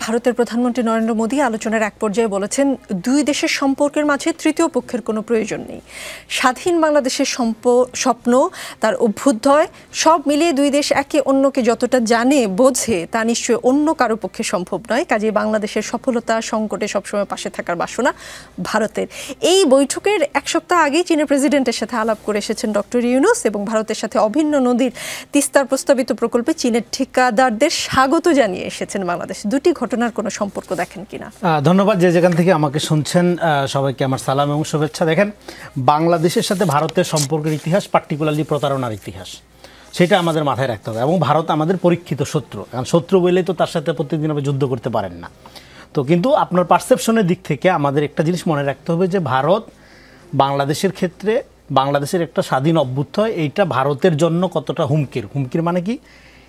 ভারতের প্রধানমন্ত্রী নরেন্দ্র মোদী আলোচনার এক পর্যায়ে বলেছেন, দুই দেশের সম্পর্কের মাঝে তৃতীয় পক্ষের কোনো প্রয়োজন নেই। স্বাধীন বাংলাদেশের স্বপ্ন, তার অভ্যুদয় সব মিলিয়ে দুই দেশ একে অন্যকে যতটা জানে বোঝে তা নিশ্চয়ই অন্য কারো পক্ষে সম্ভব নয়। কাজেই বাংলাদেশের সফলতা সংকটে সবসময় পাশে থাকার বাসনা ভারতের। এই বৈঠকের এক সপ্তাহ আগেই চীনের প্রেসিডেন্টের সাথে আলাপ করে এসেছেন ডক্টর ইউনূস এবং ভারতের সাথে অভিন্ন নদীর তিস্তার প্রস্তাবিত প্রকল্পে চীনের ঠিকাদারদের স্বাগত জানিয়ে এসেছেন বাংলাদেশ। দুটি ঘটনার কোনো সম্পর্ক দেখেন কিনা? ধন্যবাদ। যে যেখান থেকে আমাকে শুনছেন সবাইকে আমার সালাম এবং শুভেচ্ছা। দেখেন, বাংলাদেশের সাথে ভারতের সম্পর্কের ইতিহাস, পার্টিকুলারলি প্রতারণার ইতিহাস, সেটা আমাদের মাথায় রাখতে হবে। এবং ভারত আমাদের পরীক্ষিত শত্রু, কারণ শত্রু বলেই তো তার সাথে প্রত্যেকদিন আপনি যুদ্ধ করতে পারেন না। তো কিন্তু আপনার পারসেপশনের দিক থেকে আমাদের একটা জিনিস মনে রাখতে হবে যে ভারত বাংলাদেশের ক্ষেত্রে, বাংলাদেশের একটা স্বাধীন অভ্যুদয়, এইটা ভারতের জন্য কতটা হুমকির মানে কি,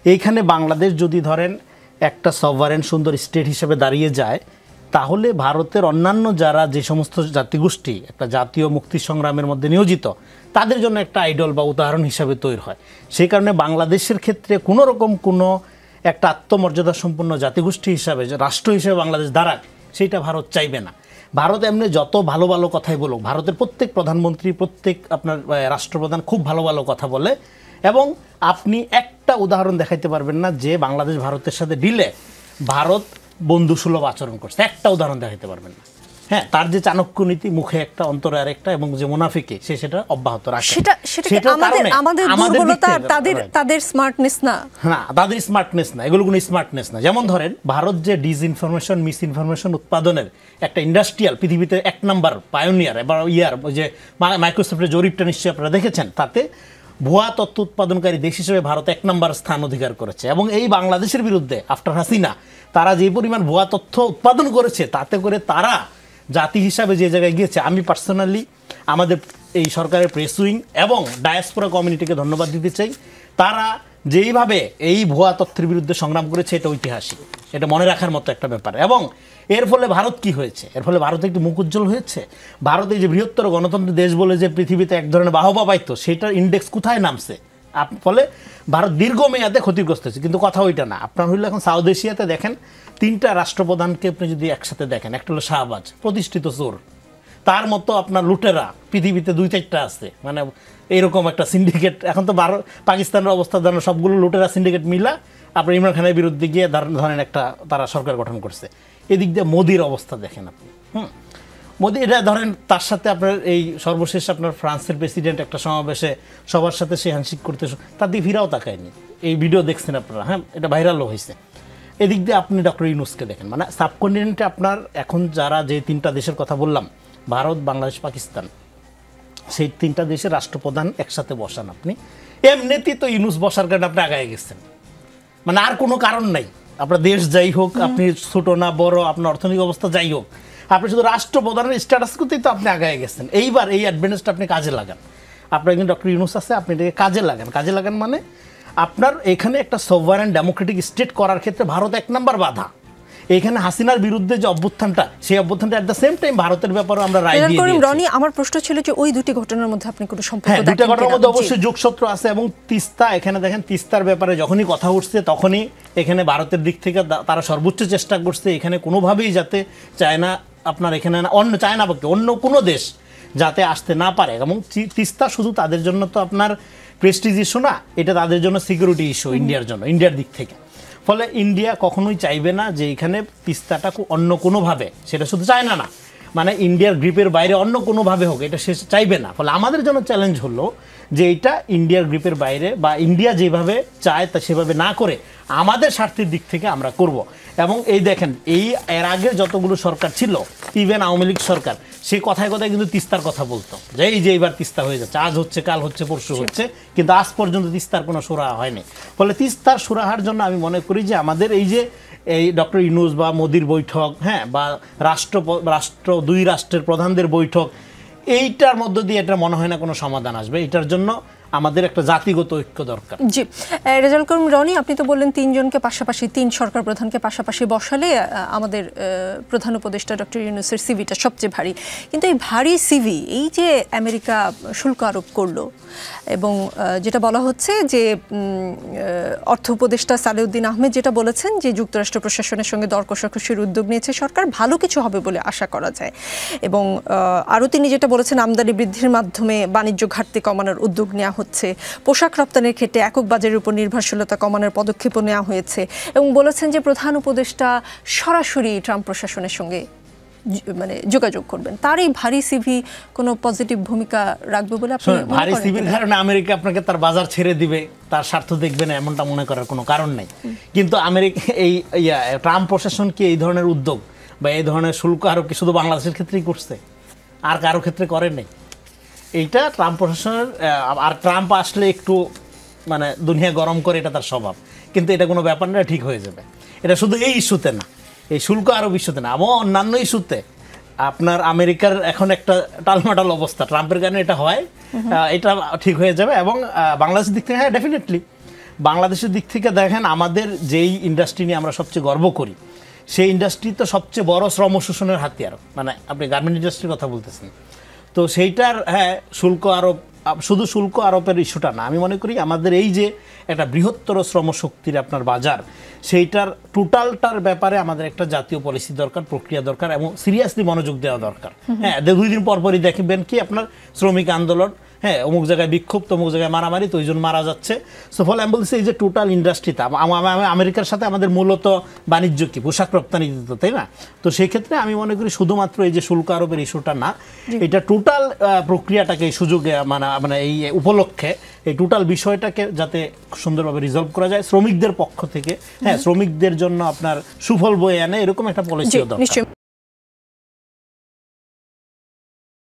এইখানে বাংলাদেশ যদি ধরেন একটা সভারেন সুন্দর স্টেট হিসেবে দাঁড়িয়ে যায়, তাহলে ভারতের অন্যান্য যারা যে সমস্ত জাতিগোষ্ঠী একটা জাতীয় মুক্তি সংগ্রামের মধ্যে নিয়োজিত, তাদের জন্য একটা আইডল বা উদাহরণ হিসাবে তৈরি হয়। সেই কারণে বাংলাদেশের ক্ষেত্রে কোনো রকম কোনো একটা আত্মমর্যাদা সম্পন্ন জাতিগোষ্ঠী হিসাবে, রাষ্ট্র হিসেবে বাংলাদেশ দাঁড়াক, সেইটা ভারত চাইবে না। ভারত এমনি যত ভালো ভালো কথাই বলুক, ভারতের প্রত্যেক প্রধানমন্ত্রী, প্রত্যেক আপনার রাষ্ট্রপ্রধান খুব ভালো ভালো কথা বলে, এবং আপনি একটা উদাহরণ দেখাইতে পারবেন না যে বাংলাদেশ ভারতের সাথে ডিলে ভারত বন্ধুসুলভ আচরণ করছে, একটা উদাহরণ দেখাইতে পারবেন না। হ্যাঁ, তার যে চাণক্য নীতি, মুখে একটা অন্তরে আরেকটা, এবং যে মুনাফিকে সেটা অব্যাহত রাখে। তাদের স্মার্টনেস না, হ্যাঁ তাদের স্মার্টনেস না, এগুলো কোনো স্মার্টনেস না। যেমন ধরেন, ভারত যে ডিসইনফরমেশন, মিসইনফরমেশন উৎপাদনের একটা ইন্ডাস্ট্রিয়াল পৃথিবীতে 1 নাম্বার পায়োনিয়ার, এবার যে মাইক্রোসফটের জরিপটা নিশ্চয়ই আপনারা দেখেছেন, তাতে ভুয়া তথ্য উৎপাদনকারী দেশ হিসেবে ভারত 1 নাম্বার স্থান অধিকার করেছে। এবং এই বাংলাদেশের বিরুদ্ধে আফটার হাসিনা তারা যে পরিমাণ ভুয়া তথ্য উৎপাদন করেছে, তাতে করে তারা জাতি হিসাবে যে জায়গায় গিয়েছে, আমি পার্সোনালি আমাদের এই সরকারের প্রেস উইং এবং ডায়াসপোরা কমিউনিটিকে ধন্যবাদ দিতে চাই। তারা যেইভাবে এই ভুয়া তথ্যের বিরুদ্ধে সংগ্রাম করেছে, এটা ঐতিহাসিক, এটা মনে রাখার মতো একটা ব্যাপার। এবং এর ফলে ভারত কি হয়েছে, এর ফলে ভারত একটি মুখ উজ্জ্বল হয়েছে। ভারত এই যে বৃহত্তর গণতন্ত্রের দেশ বলে যে পৃথিবীতে এক ধরনের বাহবা পাইতো, সেটার ইন্ডেক্স কোথায় নামছে, ফলে ভারত দীর্ঘমেয়াদে ক্ষতিগ্রস্ত হয়েছে। কিন্তু কথা ওইটা না, আপনার হইলে এখন সাউথ এশিয়াতে দেখেন, 3টা রাষ্ট্রপ্রধানকে আপনি যদি একসাথে দেখেন, একটা হলো শাহবাজ, প্রতিষ্ঠিত চোর, তার মতো আপনার লুটেরা পৃথিবীতে 2-4টা আছে, মানে এইরকম একটা সিন্ডিকেট। এখন তো পাকিস্তানের অবস্থা ধরেন, সবগুলো লুটেরা সিন্ডিকেট মিলা আপনার ইমরান খানের বিরুদ্ধে গিয়ে ধরেন একটা তারা সরকার গঠন করছে। এদিক দিয়ে মোদির অবস্থা দেখেন আপনি। মোদি, এটা ধরেন তার সাথে আপনার এই সর্বশেষ আপনার ফ্রান্সের প্রেসিডেন্ট একটা সমাবেশে সবার সাথে সে হ্যান্ডশেক করতে, তার দিকে ফিরাও তাকায়নি। এই ভিডিও দেখছেন আপনারা, হ্যাঁ, এটা ভাইরালও হয়েছে। এদিক দিয়ে আপনি ডক্টর ইউনূসকে দেখেন, মানে সাবকন্টিনেন্টে আপনার এখন যারা যে 3টা দেশের কথা বললাম, ভারত, বাংলাদেশ, পাকিস্তান, সেই 3টা দেশের রাষ্ট্রপ্রধান একসাথে বসান আপনি, এমনিতেই তো ইউনূস বসার কারণে আপনি আগায় গেছেন, মানে আর কোনো কারণ নাই। আপনার দেশ যাই হোক, আপনি ছোট না বড়, আপনার অর্থনৈতিক অবস্থা যাই হোক, আপনি শুধু রাষ্ট্রপ্রধানের স্ট্যাটাস করতেই তো আপনি আগায় গেছেন। এইবার এই অ্যাডভান্টেজটা আপনি কাজে লাগান। আপনার কিন্তু ডক্টর ইউনূস আছে, আপনি এটাকে কাজে লাগান মানে আপনার এখানে একটা সভারেন ডেমোক্রেটিক স্টেট করার ক্ষেত্রে ভারত 1 নাম্বার বাধা। এখানে হাসিনার বিরুদ্ধে যে অভ্যুত্থানটা, সেই অভ্যুত্থানটা এট দ্য সেম টাইম ভারতের ব্যাপারে আমরা রায় দিয়ে দিয়েছি। রনি, আমার প্রশ্ন ছিল যে ওই দুটি ঘটনার মধ্যে আপনি কোনো সম্পর্ক দেখেন? দুটো ঘটনার মধ্যে অবশ্যই যোগসূত্র আছে। এবং তিস্তা, এখানে দেখেন তিস্তার ব্যাপারে যখনই কথা উঠছে, তখনই এখানে ভারতের দিক থেকে তারা সর্বোচ্চ চেষ্টা করছে এখানে কোনোভাবেই যাতে চায়না আপনার এখানে অন্য চায়না পক্ষে অন্য কোনো দেশ যাতে আসতে না পারে। এবং তিস্তা শুধু তাদের জন্য তো আপনার প্রেস্টিজ ইস্যু না, এটা তাদের জন্য সিকিউরিটি ইস্যু ইন্ডিয়ার জন্য, ইন্ডিয়ার দিক থেকে। ফলে ইন্ডিয়া কখনোই চাইবে না যে এখানে তিস্তাটা অন্য কোনোভাবে, সেটা শুধু চায়না না, মানে ইন্ডিয়ার গ্রিপের বাইরে অন্য কোনোভাবে হোক, এটা সে চাইবে না। ফলে আমাদের জন্য চ্যালেঞ্জ হলো যে এটা ইন্ডিয়ার গ্রিপের বাইরে, বা ইন্ডিয়া যেভাবে চায় তা সেভাবে না করে আমাদের স্বার্থের দিক থেকে আমরা করব। এবং এই দেখেন, এর আগে যতগুলো সরকার ছিল, ইভেন আওয়ামী লীগ সরকার, সে কথায় কথায় কিন্তু তিস্তার কথা বলতো, যে এই যে এইবার তিস্তা হয়ে যাচ্ছে, আজ হচ্ছে, কাল হচ্ছে, পরশু হচ্ছে, কিন্তু আজ পর্যন্ত তিস্তার কোনো সুরাহা হয়নি। ফলে তিস্তার সুরাহার জন্য আমি মনে করি যে আমাদের এই যে এই ডক্টর ইউনূস বা মোদির বৈঠক, হ্যাঁ, বা দুই রাষ্ট্রের প্রধানদের বৈঠক, এইটার মধ্য দিয়ে এটা মনে হয় না কোনো সমাধান আসবে। এটার জন্য আমাদের একটা জাতিগত ঐক্য দরকার। জি, রেজাউল করিম রনি, আপনি তো বললেন তিনজনকে পাশাপাশি, তিন সরকার প্রধানকে পাশাপাশি বসালে আমাদের প্রধান উপদেষ্টা ডক্টর ইউনূসের সিভিটা সবচেয়ে ভারী। কিন্তু এই ভারী সিভি, এই যে আমেরিকা শুল্ক আরোপ করলো এবং যেটা বলা হচ্ছে যে অর্থ উপদেষ্টা সালেউদ্দিন আহমেদ যেটা বলেছেন যে যুক্তরাষ্ট্র প্রশাসনের সঙ্গে দর কষাকষির উদ্যোগ নিয়েছে সরকার, ভালো কিছু হবে বলে আশা করা যায়। এবং আরও তিনি যেটা বলেছেন, আমদানি বৃদ্ধির মাধ্যমে বাণিজ্য ঘাটতি কমানোর উদ্যোগ নেওয়া হচ্ছে, পোশাক রপ্তানির ক্ষেত্রে একক বাজারের উপর নির্ভরশীলতা কমানোর পদক্ষেপও নেওয়া হয়েছে, এবং বলেছেন যে প্রধান উপদেষ্টা সরাসরি ট্রাম্প প্রশাসনের সঙ্গে মানে যোগাযোগ করবেন। তার এই ভারী সিভি কোনো পজিটিভ ভূমিকা রাখবে বলে আপনি মনে করেন? ভারী সিভির কারণে আমেরিকা আপনাকে তার বাজার ছেড়ে দিবে, তার স্বার্থ দেখবে না, এমনটা মনে করার কোনো কারণ নেই। কিন্তু আমেরিকা এই ট্রাম্প প্রশাসন কি এই ধরনের উদ্যোগ বা এই ধরনের শুল্ক আরোপ কি শুধু বাংলাদেশের ক্ষেত্রেই করছে, আর কারো ক্ষেত্রে করে নেই? এইটা ট্রাম্প প্রশাসনের, আর ট্রাম্প আসলে একটু মানে দুনিয়া গরম করে, এটা তার স্বভাব। কিন্তু এটা কোনো ব্যাপার না, ঠিক হয়ে যাবে। এটা শুধু এই ইস্যুতে না, এই শুল্ক আরোপ ইস্যুতে না, এবং অন্যান্য ইস্যুতে আপনার আমেরিকার এখন একটা টালমাটাল অবস্থা, ট্রাম্পের কারণে এটা হয়, এটা ঠিক হয়ে যাবে। এবং বাংলাদেশের দিক থেকে, হ্যাঁ ডেফিনেটলি বাংলাদেশের দিক থেকে দেখেন, আমাদের যেই ইন্ডাস্ট্রি নিয়ে আমরা সবচেয়ে গর্ব করি, সেই ইন্ডাস্ট্রি তো সবচেয়ে বড় শ্রম শোষণের হাতিয়ার, মানে আপনি গার্মেন্ট ইন্ডাস্ট্রির কথা বলতেছেন। তো সেইটার, হ্যাঁ শুল্ক আরোপ, শুধু শুল্ক আরোপের ইস্যুটা না, আমি মনে করি আমাদের এই যে একটা বৃহত্তর শ্রমশক্তির আপনার বাজার, সেইটার টোটালটার ব্যাপারে আমাদের একটা জাতীয় পলিসি দরকার, প্রক্রিয়া দরকার, এবং সিরিয়াসলি মনোযোগ দেওয়া দরকার। হ্যাঁ, 2 দিন পরপরই দেখবেন কি আপনার শ্রমিক আন্দোলন, হ্যাঁ অমুক জায়গায় বিক্ষোভ, তো অমুক জায়গায় মারামারি, তো ওইজন মারা যাচ্ছে। সো ফলে আমি বলছি এই যে টোটাল ইন্ডাস্ট্রিটা, আমেরিকার সাথে আমাদের মূলত বাণিজ্য কি, পোশাক রপ্তানি দিত, তাই না? তো সেই ক্ষেত্রে আমি মনে করি শুধুমাত্র এই যে শুল্ক আরোপের ইস্যুটা না, এটা টোটাল প্রক্রিয়াটাকে, এই সুযোগে মানে এই উপলক্ষে এই টোটাল বিষয়টাকে যাতে সুন্দরভাবে রিজলভ করা যায় শ্রমিকদের পক্ষ থেকে, হ্যাঁ শ্রমিকদের জন্য আপনার সুফল বয়ে আনে, এরকম একটা পলিসিও দরকার।